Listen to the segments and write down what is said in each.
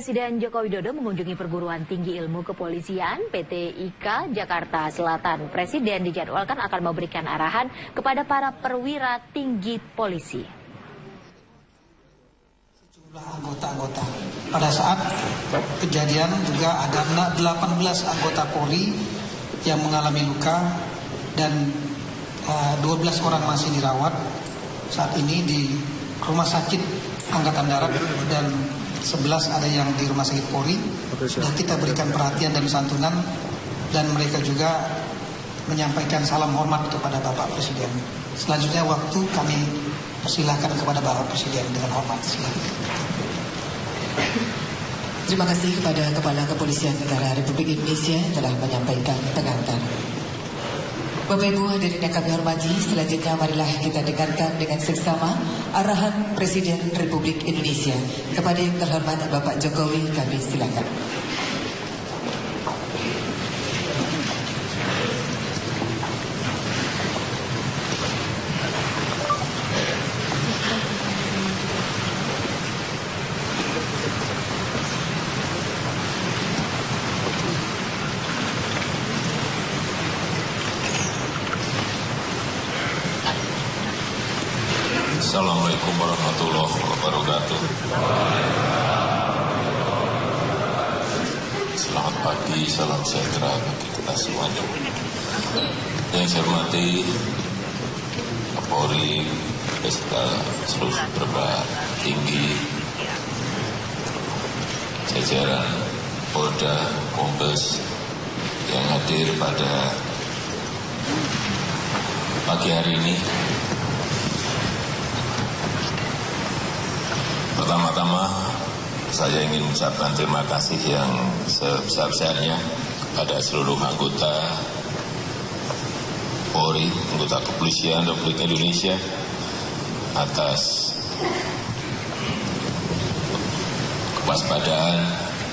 Presiden Joko Widodo mengunjungi perguruan tinggi ilmu kepolisian PT IKA Jakarta Selatan. Presiden dijadwalkan akan memberikan arahan kepada para perwira tinggi polisi. Sejumlah anggota-anggota. Pada saat kejadian juga ada 18 anggota Polri yang mengalami luka dan 12 orang masih dirawat saat ini di Rumah Sakit Angkatan Darat dan 11 ada yang di Rumah Sakit Polri. Sudah kita berikan perhatian dan santunan dan mereka juga menyampaikan salam hormat kepada Bapak Presiden. Selanjutnya waktu kami persilahkan kepada Bapak Presiden dengan hormat. Silakan. Terima kasih kepada Kepala Kepolisian Negara Republik Indonesia yang telah menyampaikan pengantar. Bapak Ibu hadirin yang kami hormati, selanjutnya marilah kita dengarkan dengan seksama arahan Presiden Republik Indonesia. Kepada yang terhormat Bapak Jokowi, kami silakan. Assalamualaikum warahmatullahi wabarakatuh. Selamat pagi, salam sejahtera bagi kita semuanya. Yang saya hormati Kapolri beserta seluruh perwira tinggi, jajaran Polda, Kombes yang hadir pada pagi hari ini. Pertama-tama saya ingin mengucapkan terima kasih yang sebesar-besarnya kepada seluruh anggota Polri, anggota Kepolisian Republik Indonesia atas kewaspadaan,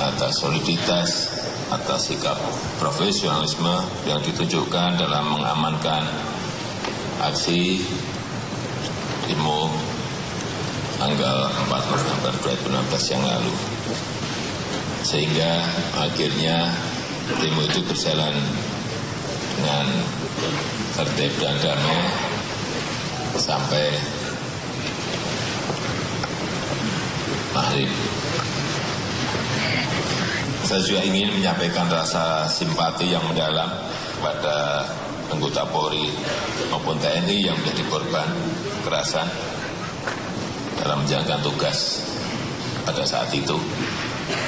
atas soliditas, atas sikap profesionalisme yang ditunjukkan dalam mengamankan aksi demo tanggal 4 November 2016 yang lalu. Sehingga akhirnya demo itu berjalan dengan tertib dan damai sampai maghrib. Saya juga ingin menyampaikan rasa simpati yang mendalam kepada anggota Polri maupun TNI yang menjadi korban kekerasan dalam menjalankan tugas pada saat itu.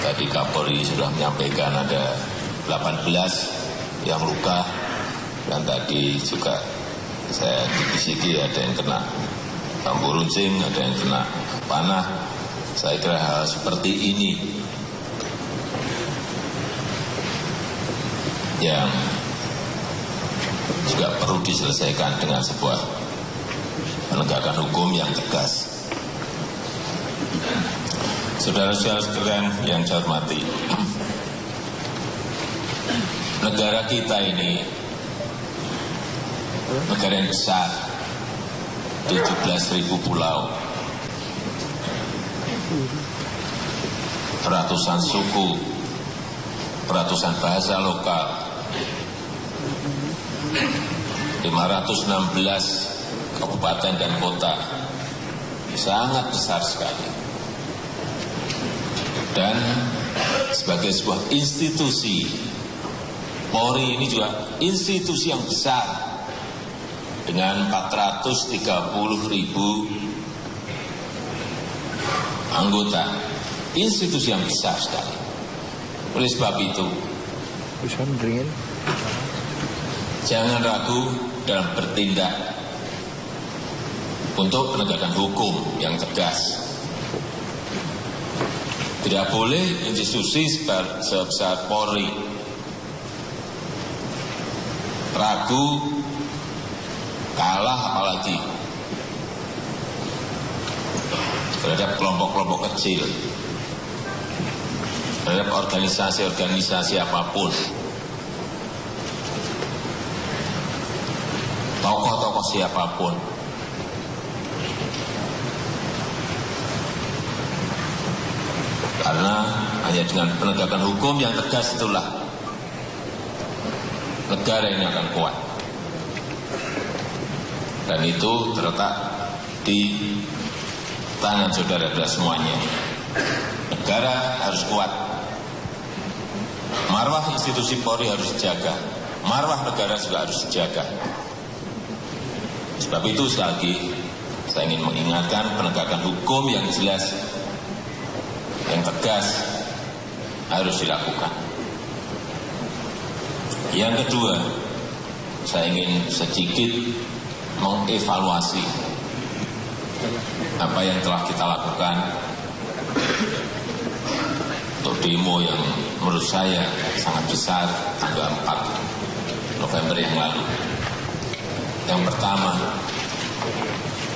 Tadi Kapolri sudah menyampaikan ada 18 yang luka dan tadi juga saya dibisiki ada yang kena bambu runcing, ada yang kena panah. Saya kira hal seperti ini yang juga perlu diselesaikan dengan sebuah penegakan hukum yang tegas. Saudara-saudara sekalian yang saya hormati, negara kita ini negara yang besar, 17.000 pulau, ratusan suku, ratusan bahasa lokal, 516 kabupaten dan kota, sangat besar sekali. Dan sebagai sebuah institusi, Polri ini juga institusi yang besar dengan 430.000 anggota, institusi yang besar sekali. Oleh sebab itu, jangan ragu dalam bertindak untuk penegakan hukum yang tegas. Tidak boleh institusi sebesar Polri ragu, kalah apalagi terhadap kelompok-kelompok kecil, terhadap organisasi-organisasi apapun, tokoh-tokoh siapapun. Karena hanya dengan penegakan hukum yang tegas itulah negara ini akan kuat. Dan itu terletak di tangan saudara-saudara semuanya. Negara harus kuat. Marwah institusi Polri harus dijaga. Marwah negara juga harus dijaga. Sebab itu sekali lagi saya ingin mengingatkan penegakan hukum yang jelas, yang tegas harus dilakukan. Yang kedua, saya ingin sedikit mengevaluasi apa yang telah kita lakukan untuk demo yang menurut saya sangat besar tanggal 4 November yang lalu. Yang pertama,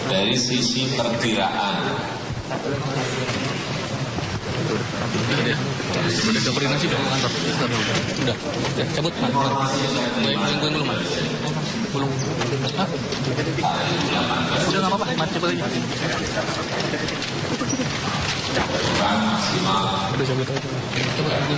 dari sisi perkiraan udah koordinasi dari kantor. Udah cabut man. Belum man. Belum. Hah? Udah nggak apa-apa, man, cabut aja. Udah cabut aja. Cabut aja.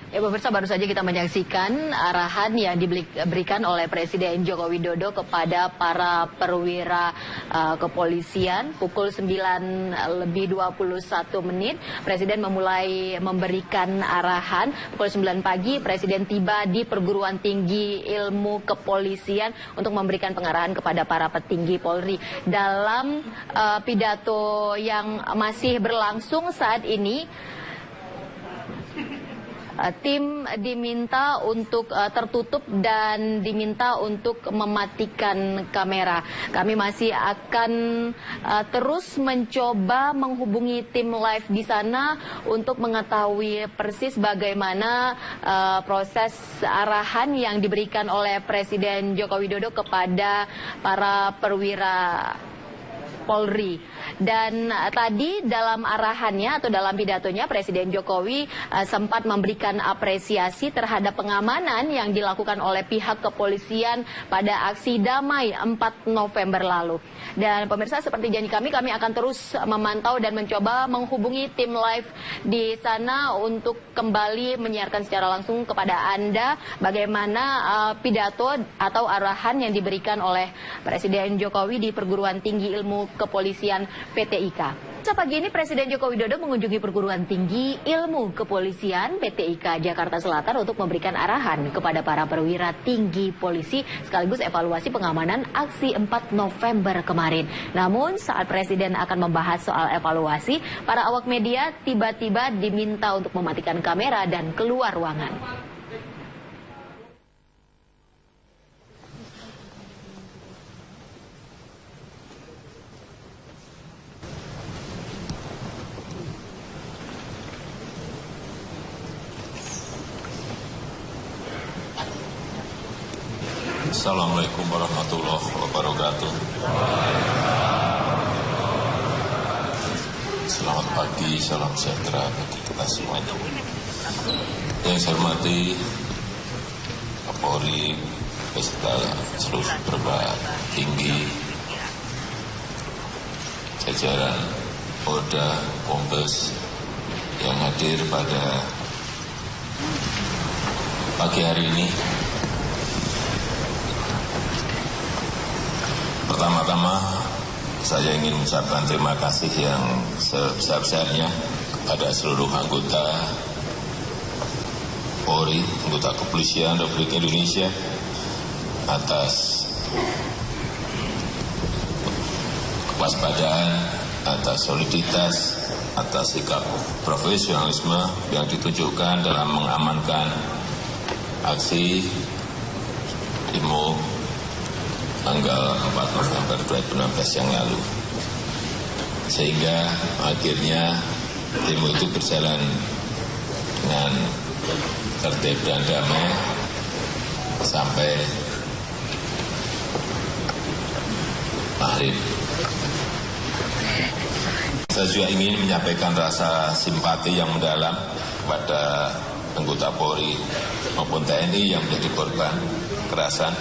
Ya pemirsa, baru saja kita menyaksikan arahan yang diberikan oleh Presiden Joko Widodo kepada para perwira kepolisian. Pukul 9:21 Presiden memulai memberikan arahan. Pukul 9 pagi Presiden tiba di Perguruan Tinggi Ilmu Kepolisian untuk memberikan pengarahan kepada para petinggi Polri. Dalam pidato yang masih berlangsung saat ini, tim diminta untuk tertutup dan diminta untuk mematikan kamera. Kami masih akan terus mencoba menghubungi tim live di sana untuk mengetahui persis bagaimana proses arahan yang diberikan oleh Presiden Joko Widodo kepada para perwira Polri. Dan tadi dalam arahannya atau dalam pidatonya Presiden Jokowi sempat memberikan apresiasi terhadap pengamanan yang dilakukan oleh pihak kepolisian pada aksi damai 4 November lalu. Dan pemirsa, seperti janji kami akan terus memantau dan mencoba menghubungi tim live di sana untuk kembali menyiarkan secara langsung kepada Anda bagaimana pidato atau arahan yang diberikan oleh Presiden Jokowi di Perguruan Tinggi Ilmu Kepolisian PT IKA. Pagi ini Presiden Joko Widodo mengunjungi Perguruan Tinggi Ilmu Kepolisian PT IKA Jakarta Selatan untuk memberikan arahan kepada para perwira tinggi polisi sekaligus evaluasi pengamanan aksi 4 November kemarin. Namun saat Presiden akan membahas soal evaluasi, para awak media tiba-tiba diminta untuk mematikan kamera dan keluar ruangan. Assalamualaikum warahmatullahi wabarakatuh. Selamat pagi, salam sejahtera bagi kita semuanya. Yang saya hormati Kapolri beserta seluruh perwira tinggi, jajaran Polda, Kombes yang hadir pada pagi hari ini. Pertama-tama saya ingin mengucapkan terima kasih yang sebesar-besarnya kepada seluruh anggota Polri, anggota Kepolisian Republik Indonesia atas kewaspadaan, atas soliditas, atas sikap profesionalisme yang ditunjukkan dalam mengamankan aksi demo tanggal 4 November 2016 yang lalu. Sehingga akhirnya demo itu berjalan dengan tertib dan damai sampai maghrib. Saya juga ingin menyampaikan rasa simpati yang mendalam kepada anggota Polri maupun TNI yang menjadi korban kekerasan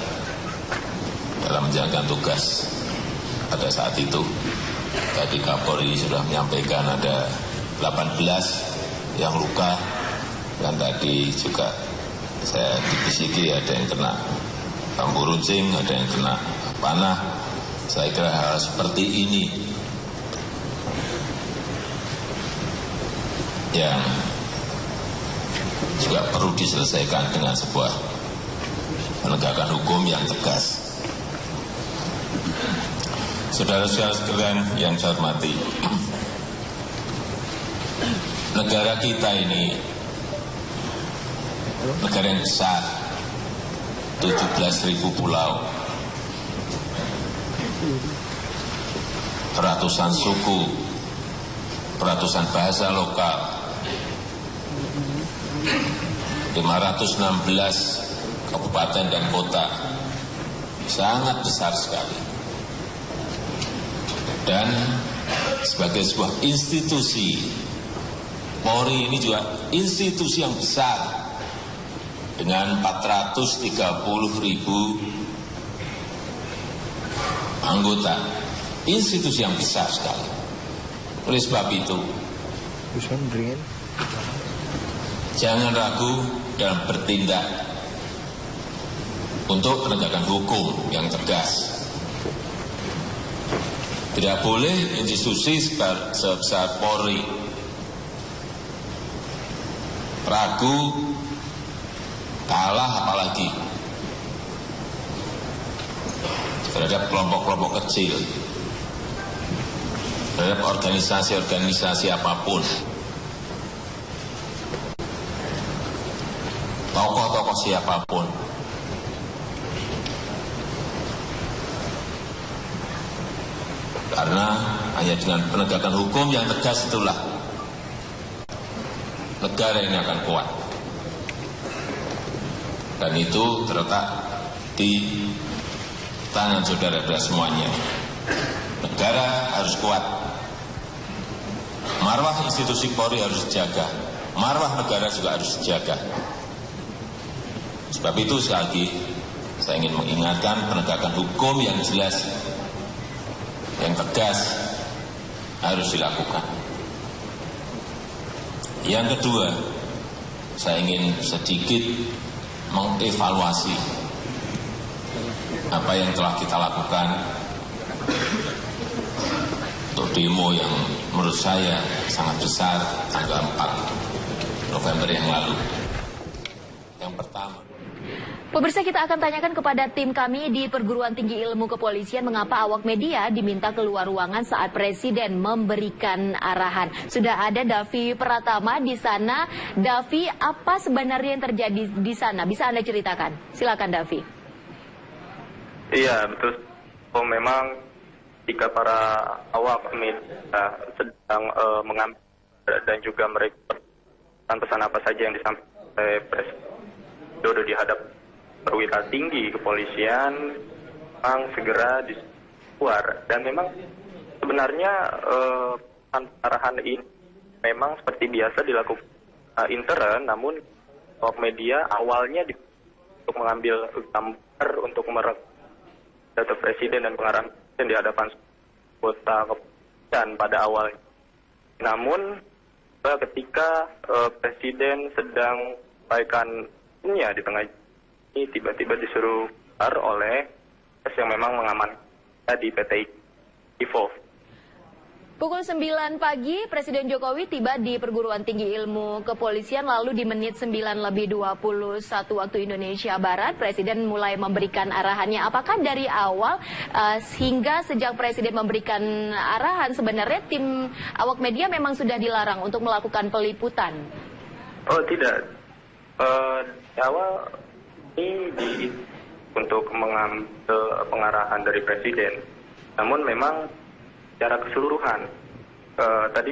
dalam menjalankan tugas pada saat itu. Tadi Kapolri sudah menyampaikan ada 18 yang luka, dan tadi juga saya dibisiki ada yang kena bambu runcing, ada yang kena panah. Saya kira hal seperti ini yang juga perlu diselesaikan dengan sebuah penegakan hukum yang tegas. Saudara-saudara sekalian yang saya hormati, negara kita ini negara yang besar, 17.000 pulau, ratusan suku, ratusan bahasa lokal, 516 kabupaten dan kota, sangat besar sekali. Dan sebagai sebuah institusi, Polri ini juga institusi yang besar dengan 430.000 anggota, institusi yang besar sekali. Oleh sebab itu, jangan ragu dalam bertindak untuk penegakan hukum yang tegas. Tidak boleh institusi sebesar Polri ragu, kalah apalagi terhadap kelompok-kelompok kecil, terhadap organisasi-organisasi apapun, tokoh-tokoh siapapun. Karena hanya dengan penegakan hukum yang tegas itulah negara ini akan kuat. Dan itu terletak di tangan saudara-saudara semuanya. Negara harus kuat. Marwah institusi Polri harus dijaga. Marwah negara juga harus dijaga. Sebab itu sekali lagi saya ingin mengingatkan penegakan hukum yang jelas, yang tegas harus dilakukan. Yang kedua, saya ingin sedikit mengevaluasi apa yang telah kita lakukan untuk demo yang menurut saya sangat besar tanggal 4 November yang lalu. Yang pertama, Pemirsa, kita akan tanyakan kepada tim kami di Perguruan Tinggi Ilmu Kepolisian mengapa awak media diminta keluar ruangan saat Presiden memberikan arahan. Sudah ada Davi Pratama di sana. Davi, apa sebenarnya yang terjadi di sana? Bisa Anda ceritakan? Silakan, Davi. Iya, betul. Memang jika para awak media sedang mengambil dan juga mereka pesan apa saja yang disampaikan oleh Presiden Dodo di hadap perwira tinggi kepolisian, memang segera keluar. Dan memang sebenarnya arahan ini memang seperti biasa dilakukan intern, namun awak media awalnya untuk mengambil gambar untuk merekam data Presiden dan pengarahan Presiden di hadapan kota kepolisian pada awalnya. Namun ketika Presiden sedang sampaikannya di tengah ini, tiba-tiba disuruh keluar oleh yang memang mengamankan di PT Ivo. Pukul 9 pagi, Presiden Jokowi tiba di Perguruan Tinggi Ilmu Kepolisian, lalu di menit 9:21 waktu Indonesia Barat, Presiden mulai memberikan arahannya. Apakah dari awal hingga sejak Presiden memberikan arahan, sebenarnya tim awak media memang sudah dilarang untuk melakukan peliputan? Oh tidak, di awal ini untuk mengambil pengarahan dari Presiden. Namun memang secara keseluruhan, tadi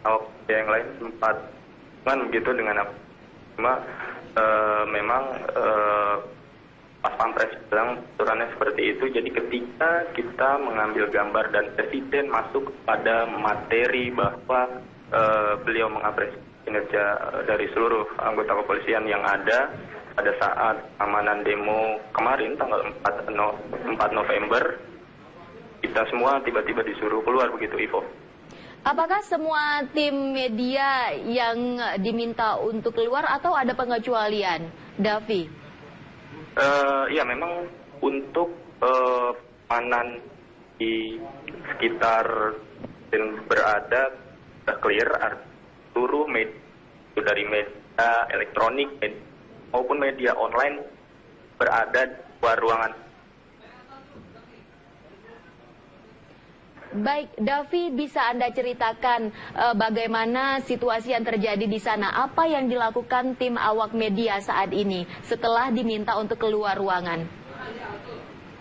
awak yang lain sempat begitu dengan apa? Cuma memang Pas Pampres bilang aturannya seperti itu. Jadi ketika kita mengambil gambar dan Presiden masuk pada materi bahwa beliau mengapresiasi kinerja dari seluruh anggota kepolisian yang ada pada saat amanan demo kemarin tanggal 4 November, kita semua tiba-tiba disuruh keluar begitu, Ivo. Apakah semua tim media yang diminta untuk keluar atau ada pengecualian, Davi? Ya memang untuk panan di sekitar dan berada sudah clear, seluruh media dari media elektronik maupun media online berada di luar ruangan. Baik, Davi, bisa Anda ceritakan bagaimana situasi yang terjadi di sana? Apa yang dilakukan tim awak media saat ini setelah diminta untuk keluar ruangan?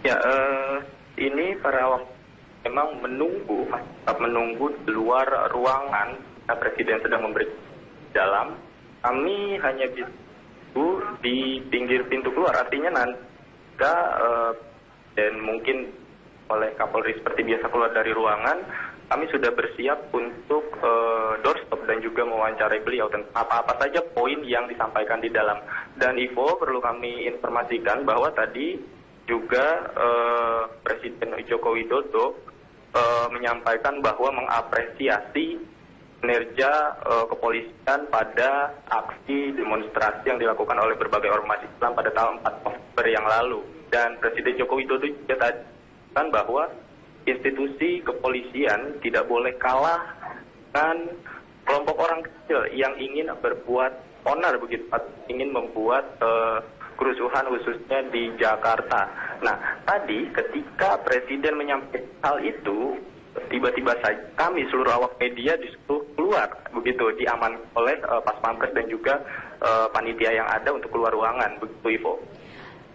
Ya, ini para awak memang menunggu di luar ruangan. Presiden sedang memberi dalam. Kami hanya bisa di pinggir pintu keluar. Artinya nanti dan mungkin oleh Kapolri seperti biasa keluar dari ruangan, kami sudah bersiap untuk doorstop dan juga mewawancarai beliau tentang apa-apa saja poin yang disampaikan di dalam. Dan Ivo, perlu kami informasikan bahwa tadi juga Presiden Joko Widodo menyampaikan bahwa mengapresiasi kinerja kepolisian pada aksi demonstrasi yang dilakukan oleh berbagai ormas Islam pada tanggal 4 November yang lalu. Dan Presiden Joko Widodo juga tadi bahwa institusi kepolisian tidak boleh kalah dengan kelompok orang kecil yang ingin berbuat onar begitu, ingin membuat kerusuhan khususnya di Jakarta. Nah, tadi ketika Presiden menyampaikan hal itu, tiba-tiba saja kami seluruh awak media disuruh keluar begitu, diaman oleh Pas Pampres dan juga panitia yang ada untuk keluar ruangan begitu, Ivo.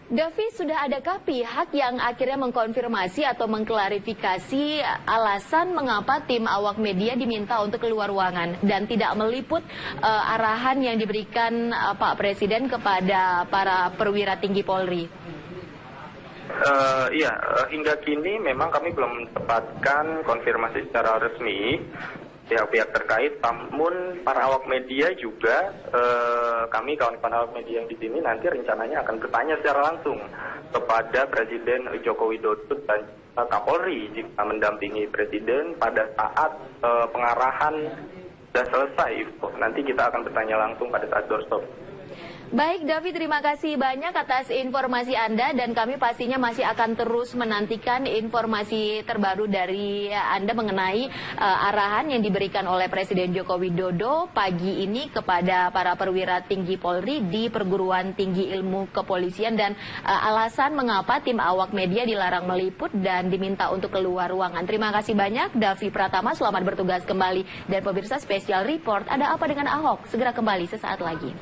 Davi, sudah adakah pihak yang akhirnya mengkonfirmasi atau mengklarifikasi alasan mengapa tim awak media diminta untuk keluar ruangan dan tidak meliput arahan yang diberikan Pak Presiden kepada para perwira tinggi Polri? Iya, hingga kini memang kami belum mendapatkan konfirmasi secara resmi pihak-pihak terkait, namun para awak media juga, kami kawan-kawan awak media yang di sini nanti rencananya akan bertanya secara langsung kepada Presiden Joko Widodo dan Kapolri jika mendampingi Presiden pada saat pengarahan sudah selesai. Nanti kita akan bertanya langsung pada saat doorstop. Baik, Davi, terima kasih banyak atas informasi Anda dan kami pastinya masih akan terus menantikan informasi terbaru dari Anda mengenai arahan yang diberikan oleh Presiden Joko Widodo pagi ini kepada para perwira tinggi Polri di Perguruan Tinggi Ilmu Kepolisian dan alasan mengapa tim awak media dilarang meliput dan diminta untuk keluar ruangan. Terima kasih banyak, Davi Pratama, selamat bertugas kembali. Dan pemirsa, Special Report, ada apa dengan Ahok? Segera kembali sesaat lagi.